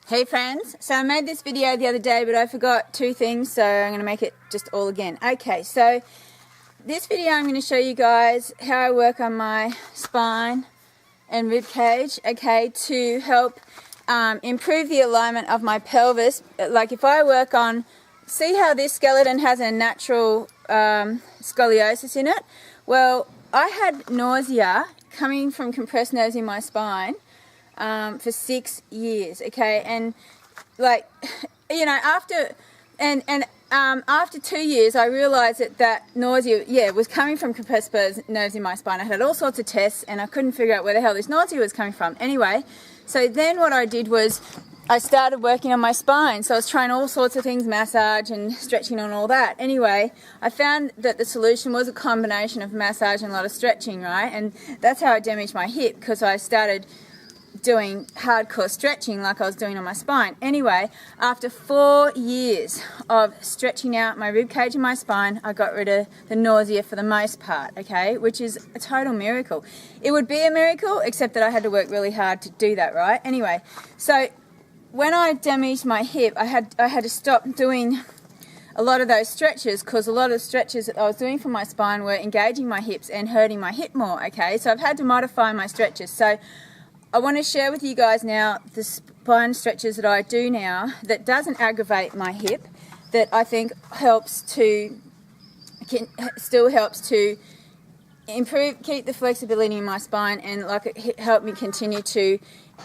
Hey friends, so I made this video the other day but I forgot two things, so I'm going to make it just all again. Okay, so this video I'm going to show you guys how I work on my spine and rib cage, okay, to help improve the alignment of my pelvis. Like if I work on, see how this skeleton has a natural scoliosis in it? Well, I had nausea coming from compressed nerves in my spine for 6 years, okay, and like, you know, after 2 years I realized that nausea, was coming from compressed nerves in my spine. I had all sorts of tests and I couldn't figure out where the hell this nausea was coming from. Anyway, so then what I did was I started working on my spine. So I was trying all sorts of things, massage and stretching and all that. Anyway, I found that the solution was a combination of massage and a lot of stretching, right? And that's how I damaged my hip, because I started doing hardcore stretching like I was doing on my spine. Anyway, after 4 years of stretching out my rib cage and my spine, I got rid of the nausea for the most part, okay, which is a total miracle. It would be a miracle except that I had to work really hard to do that, right? Anyway, so when I damaged my hip, I had to stop doing a lot of those stretches, because a lot of stretches that I was doing for my spine were engaging my hips and hurting my hip more, okay? So I've had to modify my stretches. So I want to share with you guys now the spine stretches that I do now that doesn't aggravate my hip, that I think still helps to improve, keep the flexibility in my spine, and like help me continue to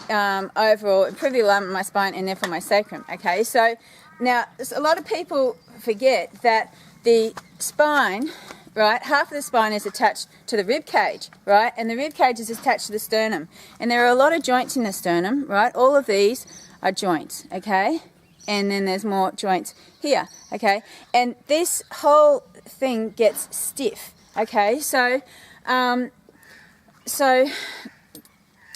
overall improve the alignment of my spine and therefore my sacrum. Okay, so now a lot of people forget that the spine, right, half of the spine is attached to the rib cage, right, and the rib cage is attached to the sternum, and there are a lot of joints in the sternum, right? All of these are joints, okay, and then there's more joints here, okay, and this whole thing gets stiff, okay, so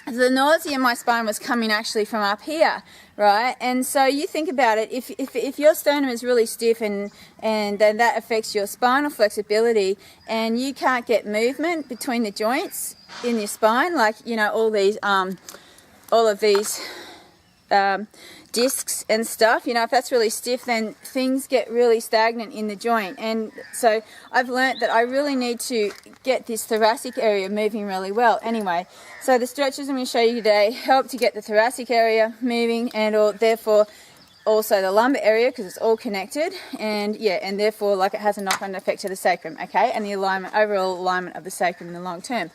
the nausea in my spine was coming actually from up here, right? And so you think about it, if your sternum is really stiff and then that affects your spinal flexibility, and you can't get movement between the joints in your spine, like, you know, all of these discs and stuff, you know, if that's really stiff, then things get really stagnant in the joint. And so I've learnt that I really need to get this thoracic area moving really well. Anyway, so the stretches I'm going to show you today help to get the thoracic area moving, and therefore also the lumbar area, because it's all connected, and and therefore like it has a knock-on effect to the sacrum, okay, and the alignment, overall alignment of the sacrum in the long term.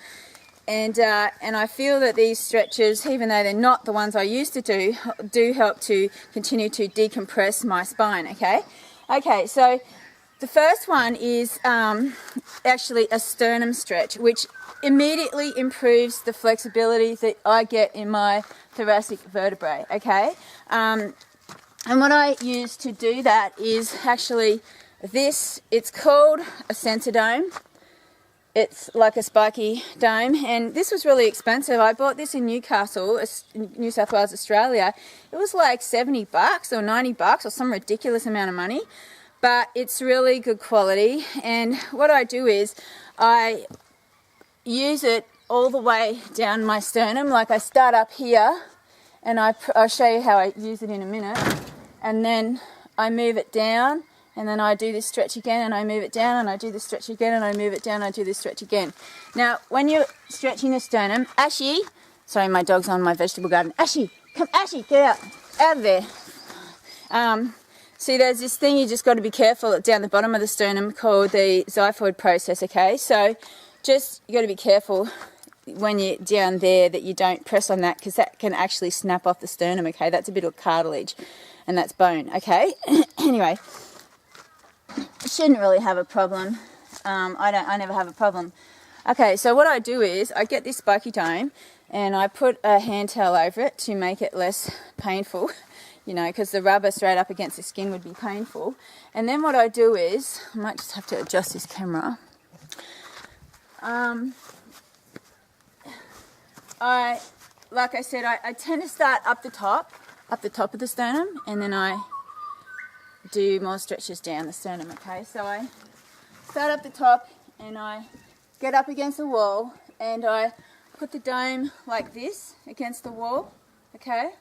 And I feel that these stretches, even though they're not the ones I used to do help to continue to decompress my spine, okay? Okay, so the first one is actually a sternum stretch, which immediately improves the flexibility that I get in my thoracic vertebrae, okay? And what I use to do that is actually this. It's called a sensor dome. It's like a spiky dome, and this was really expensive. I bought this in Newcastle, New South Wales, Australia. It was like $70 or $90 or some ridiculous amount of money, but it's really good quality. And what I do is I use it all the way down my sternum. Like I start up here, and I'll show you how I use it in a minute, and then I move it down, and then I do this stretch again, and I move it down, and I do this stretch again, and I move it down, and I do this stretch again. Now, when you're stretching the sternum, Ashy, sorry, my dog's on my vegetable garden. Ashy, come, Ashy, get out of there. See, there's this thing you just got to be careful down the bottom of the sternum called the xiphoid process, okay? So just, you got to be careful when you're down there that you don't press on that, because that can actually snap off the sternum, okay? That's a bit of cartilage, and that's bone, okay? Anyway, shouldn't really have a problem. I never have a problem. Okay, so what I do is I get this spiky dome and I put a hand towel over it to make it less painful, you know, because the rubber straight up against the skin would be painful. And then what I do is, I might just have to adjust this camera. Like I said, I tend to start up the top of the sternum, and then I do more stretches down the sternum, okay? So I start up the top and I get up against the wall and I put the dome like this against the wall, okay?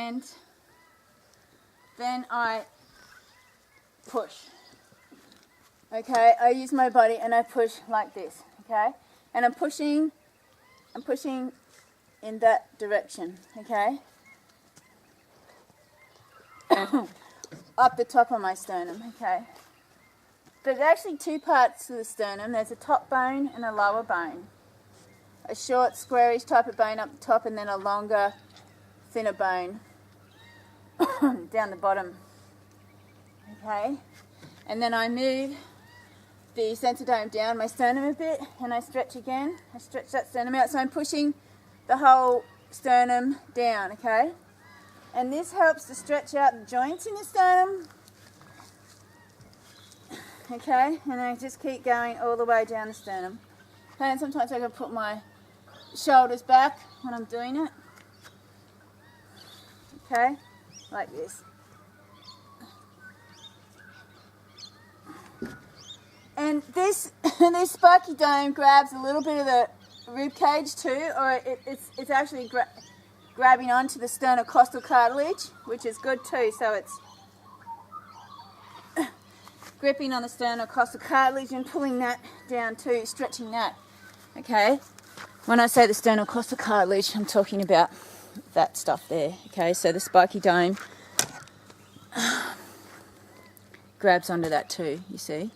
and then I push. Okay, I use my body and I push like this, okay? And I'm pushing in that direction, okay? Up the top of my sternum, okay? There's actually two parts to the sternum. There's a top bone and a lower bone. A short, squarish type of bone up the top, and then a longer, thinner bone down the bottom, okay? And then I move the sensodome down my sternum a bit, and I stretch again. I stretch that sternum out, so I'm pushing the whole sternum down, okay? And this helps to stretch out the joints in the sternum, okay? And I just keep going all the way down the sternum. Okay, and sometimes I can put my shoulders back when I'm doing it, okay? Like this. And this spiky dome grabs a little bit of the rib cage too, or it's actually grabbing onto the sternocostal cartilage, which is good too. So it's gripping on the sternocostal cartilage and pulling that down too, stretching that. Okay. When I say the sternocostal cartilage, I'm talking about that stuff there. Okay. So the spiky dome grabs onto that too. You see.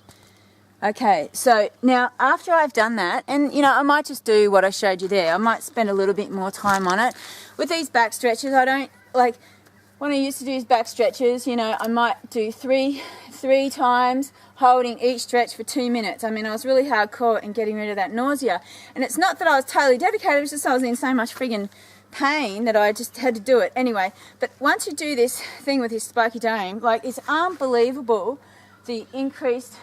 Okay, so now after I've done that, and you know, I might just do what I showed you there. I might spend a little bit more time on it. With these back stretches, I don't, like, when I used to do back stretches, you know, I might do three times, holding each stretch for 2 minutes. I mean, I was really hardcore in getting rid of that nausea. And it's not that I was totally dedicated, it was just I was in so much friggin' pain that I just had to do it. Anyway, but once you do this thing with this spiky dome, like, it's unbelievable the increased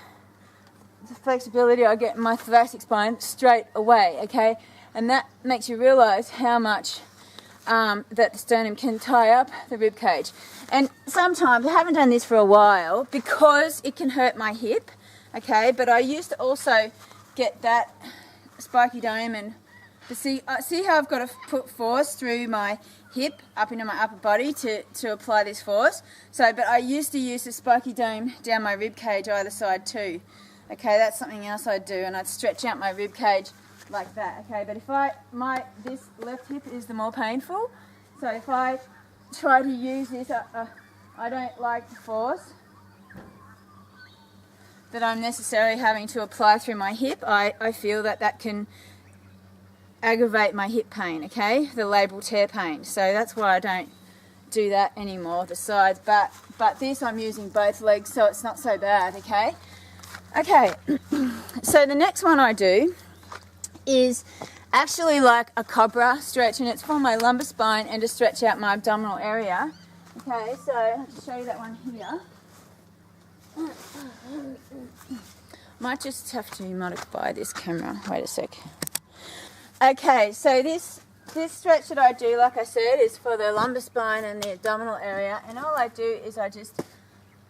the flexibility I get in my thoracic spine straight away, okay? And that makes you realise how much that the sternum can tie up the rib cage. And sometimes, I haven't done this for a while because it can hurt my hip, okay? But I used to also get that spiky dome and see how I've got to put force through my hip up into my upper body to apply this force. So, but I used to use the spiky dome down my rib cage either side too. Okay, that's something else I'd do, and I'd stretch out my rib cage like that. Okay, but if this left hip is the more painful, so if I try to use this, I don't like the force that I'm necessarily having to apply through my hip. I feel that can aggravate my hip pain, okay, the labral tear pain. So that's why I don't do that anymore, the sides. But this I'm using both legs, so it's not so bad, okay? Okay, so the next one I do is actually like a cobra stretch, and it's for my lumbar spine and to stretch out my abdominal area. Okay, so I'll show you that one here. Might just have to modify this camera. Wait a sec. Okay, so this stretch that I do, like I said, is for the lumbar spine and the abdominal area, and all I do is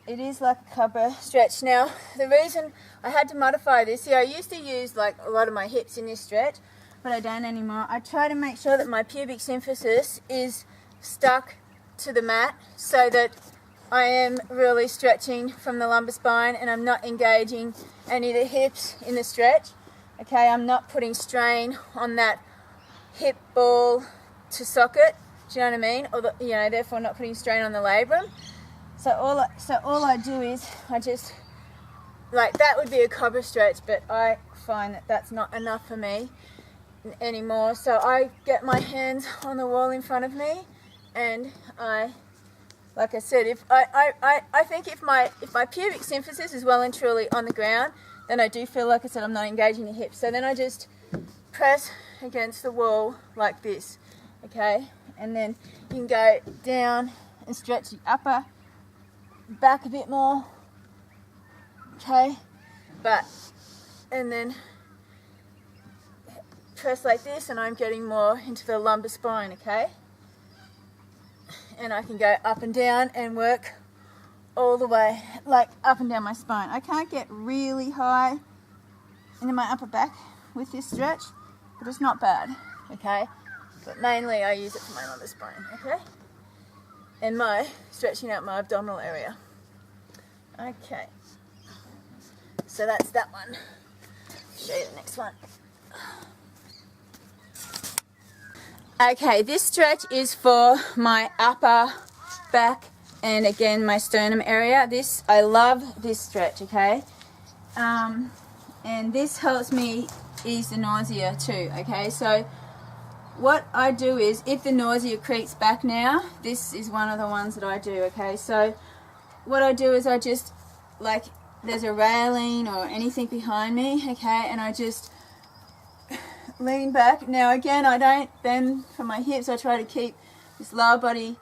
it is like a cobra stretch. Now, the reason I had to modify this, I used to use like a lot of my hips in this stretch, but I don't anymore. I try to make sure that my pubic symphysis is stuck to the mat so that I am really stretching from the lumbar spine and I'm not engaging any of the hips in the stretch. Okay, I'm not putting strain on that hip ball to socket, do you know what I mean? Or therefore not putting strain on the labrum. So all I do is I just, like, that would be a cobra stretch, but I find that that's not enough for me anymore. So I get my hands on the wall in front of me, and like I said, I think if my pubic symphysis is well and truly on the ground, then I do feel, like I said, I'm not engaging the hips. So then I just press against the wall like this, okay? And then you can go down and stretch the upper back a bit more, okay, and then press like this, and I'm getting more into the lumbar spine, okay, and I can go up and down and work all the way, like up and down my spine. I can't get really high into my upper back with this stretch, but it's not bad, okay, but mainly I use it for my lumbar spine, okay. and stretching out my abdominal area. Okay, so that's that one. Show you the next one. Okay, this stretch is for my upper back and again my sternum area. I love this stretch, okay? And this helps me ease the nausea too, okay? So what I do is, if the nausea creeps back now, this is one of the ones that I do, okay? So what I do is I just, like, there's a railing or anything behind me, okay, and I just lean back. Now again, I don't bend from my hips. I try to keep this lower body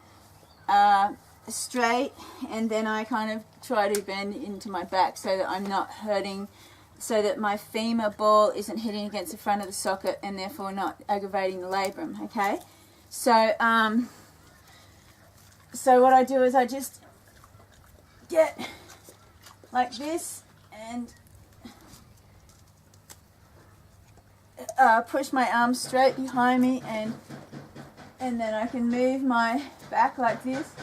straight, and then I kind of try to bend into my back so that I'm not hurting, so that my femur ball isn't hitting against the front of the socket and therefore not aggravating the labrum, okay? So so what I do is I just get like this and push my arms straight behind me, and then I can move my back like this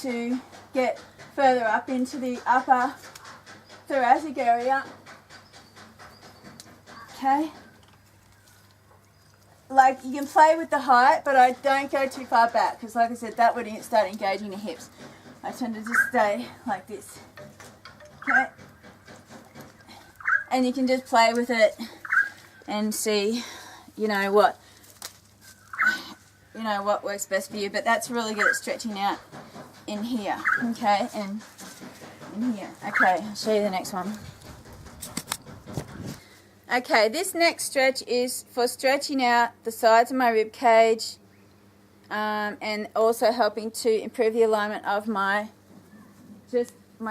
to get further up into the upper thoracic area. Okay, like, you can play with the height, but I don't go too far back, because like I said, that would start engaging the hips. I tend to just stay like this. Okay, and you can just play with it and see, you know what works best for you. But that's really good at stretching out in here, okay, and in here. Okay, I'll show you the next one. Okay, this next stretch is for stretching out the sides of my rib cage, and also helping to improve the alignment of my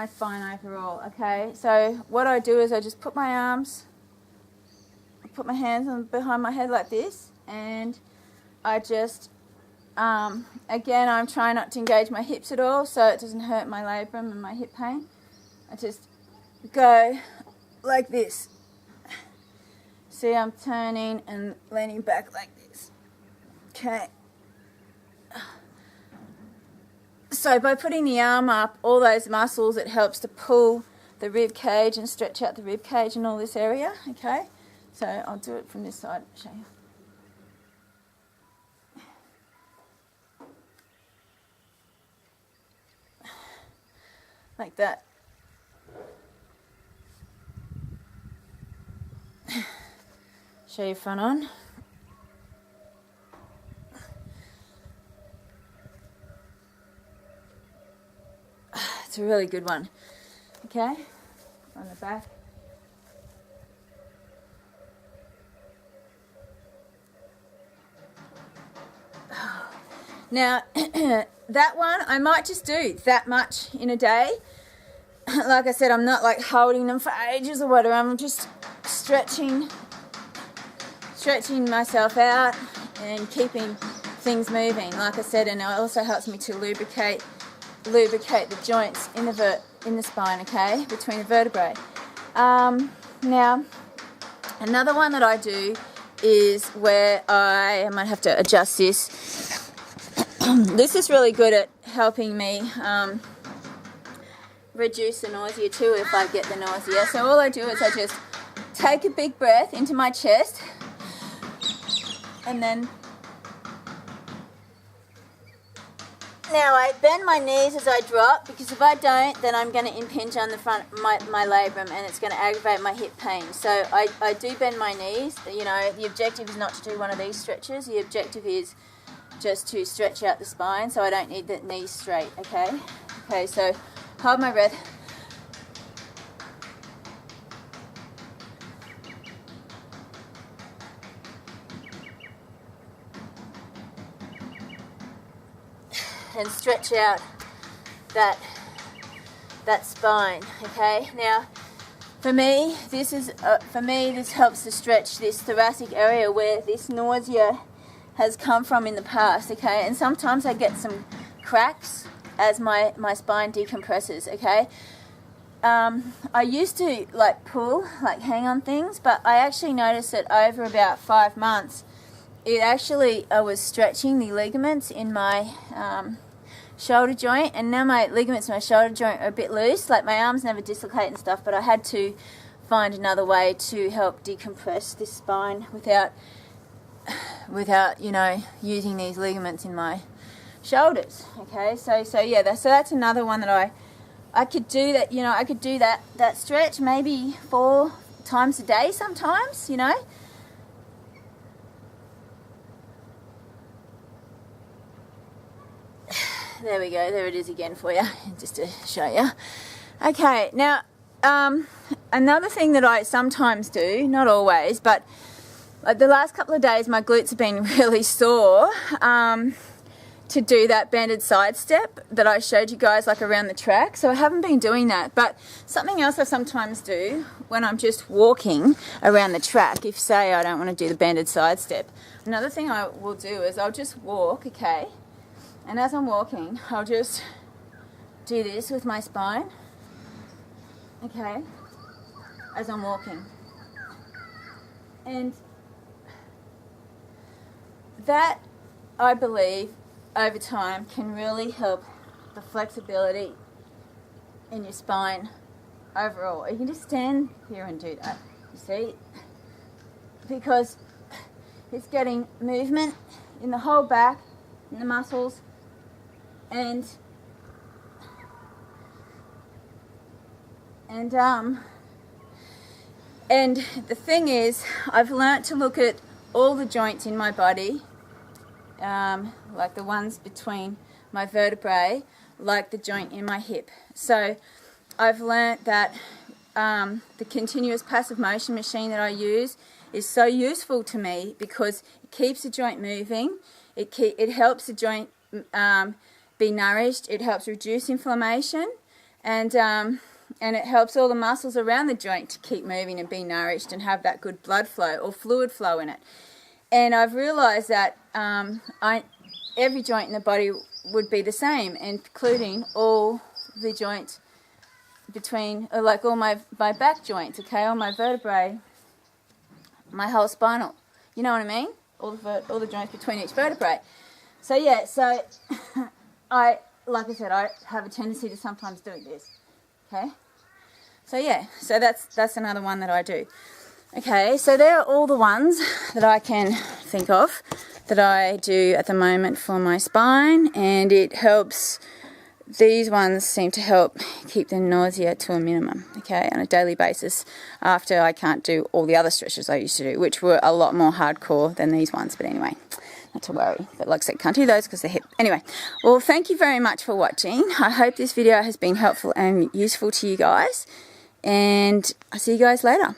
spine overall. Okay, so what I do is I just put my arms, put my hands behind my head like this, and I just again, I'm trying not to engage my hips at all so it doesn't hurt my labrum and my hip pain. I just go like this. See, I'm turning and leaning back like this. Okay. So by putting the arm up, all those muscles, it helps to pull the rib cage and stretch out the rib cage and all this area. Okay. So I'll do it from this side. Show you. Like that. Show your front on. It's a really good one. Okay, on the back. Now, that one, I might just do that much in a day. Like I said, I'm not like holding them for ages or whatever. I'm just stretching myself out and keeping things moving, like I said, and it also helps me to lubricate the joints in the spine, okay, between the vertebrae. Now, another one that I do is where I might have to adjust this. This is really good at helping me reduce the nausea too if I get the nausea. So all I do is I just take a big breath into my chest, and then now I bend my knees as I drop, because if I don't, then I'm going to impinge on the front my labrum, and it's going to aggravate my hip pain. So I do bend my knees. You know, the objective is not to do one of these stretches. The objective is just to stretch out the spine, so I don't need the knees straight. Okay, so hold my breath. And stretch out that spine. Okay. Now, for me, this helps to stretch this thoracic area where this nausea has come from in the past. Okay, and sometimes I get some cracks as my spine decompresses. Okay. I used to like pull, like hang on things, but I actually noticed that over about 5 months, it actually, I was stretching the ligaments in my shoulder joint, and now my ligaments in my shoulder joint are a bit loose. Like my arms never dislocate and stuff, but I had to find another way to help decompress this spine without you know, using these ligaments in my shoulders. Okay, so yeah, that's another one that I could do. That, you know, I could do that stretch maybe 4 times a day sometimes, you know. There we go, there it is again for you, just to show you. Okay, now another thing that I sometimes do, not always, but like the last couple of days my glutes have been really sore, to do that bended side step that I showed you guys, like around the track. So I haven't been doing that, but something else I sometimes do when I'm just walking around the track, if say I don't want to do the bended side step, another thing I will do is I'll just walk, okay, and as I'm walking I'll just do this with my spine, okay, as I'm walking. And that, I believe, over time can really help the flexibility in your spine overall. You can just stand here and do that, you see, because it's getting movement in the whole back, in the muscles, and the thing is, I've learnt to look at all the joints in my body, like the ones between my vertebrae, like the joint in my hip. So I've learnt that the continuous passive motion machine that I use is so useful to me because it keeps the joint moving, it helps the joint be nourished, it helps reduce inflammation, and it helps all the muscles around the joint to keep moving and be nourished and have that good blood flow or fluid flow in it. And I've realised that every joint in the body would be the same, including all the joints between, like all my back joints, okay, all my vertebrae, my whole spinal. You know what I mean? All the joints between each vertebrae. So yeah, so like I said, I have a tendency to sometimes do this. Okay. So yeah, so that's another one that I do. Okay, so there are all the ones that I can think of that I do at the moment for my spine, and it helps. These ones seem to help keep the nausea to a minimum, okay, on a daily basis, after I can't do all the other stretches I used to do, which were a lot more hardcore than these ones. But anyway, not to worry. But like I said, can't do those because they're hip. Anyway, well, thank you very much for watching. I hope this video has been helpful and useful to you guys, and I'll see you guys later.